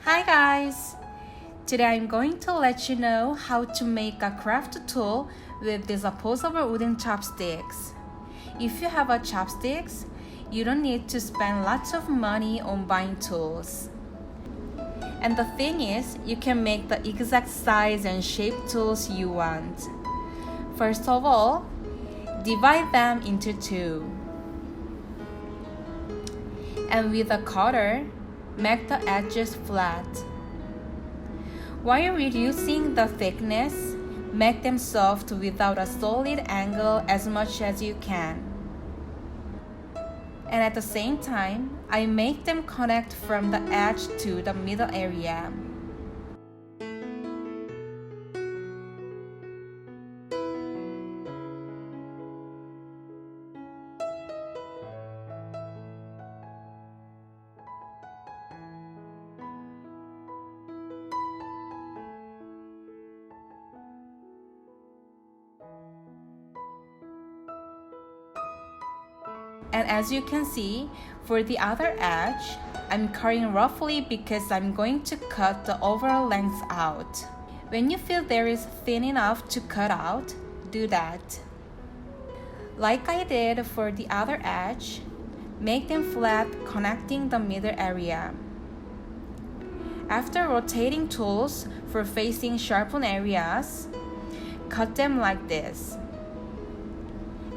Hi guys! Today I'm going to let you know how to make a craft tool with disposable wooden chopsticks. If you have a chopsticks, you don't need to spend lots of money on buying tools. And the thing is, you can make the exact size and shape tools you want. First of all, divide them into two. And with a cutter, make the edges flat. While reducing the thickness, make them soft without a solid angle as much as you can. And at the same time, I make them connect from the edge to the middle area. And as you can see, for the other edge, I'm cutting roughly because I'm going to cut the overall length out. When you feel there is thin enough to cut out, do that. Like I did for the other edge, make them flat, connecting the middle area. After rotating tools for facing sharpened areas, cut them like this.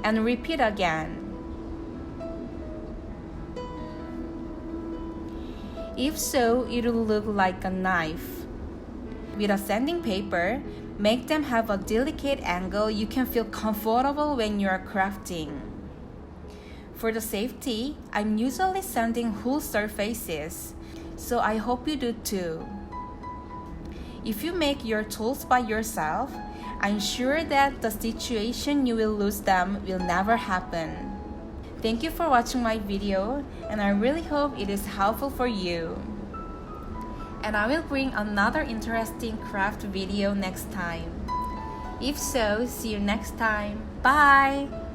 And repeat again. If so, it will look like a knife. With a sanding paper, make them have a delicate angle you can feel comfortable when you are crafting. For the safety, I'm usually sanding whole surfaces, so I hope you do too. If you make your tools by yourself, I'm sure that the situation you will lose them will never happen. Thank you for watching my video, and I really hope it is helpful for you. And I will bring another interesting craft video next time. If so, see you next time. Bye!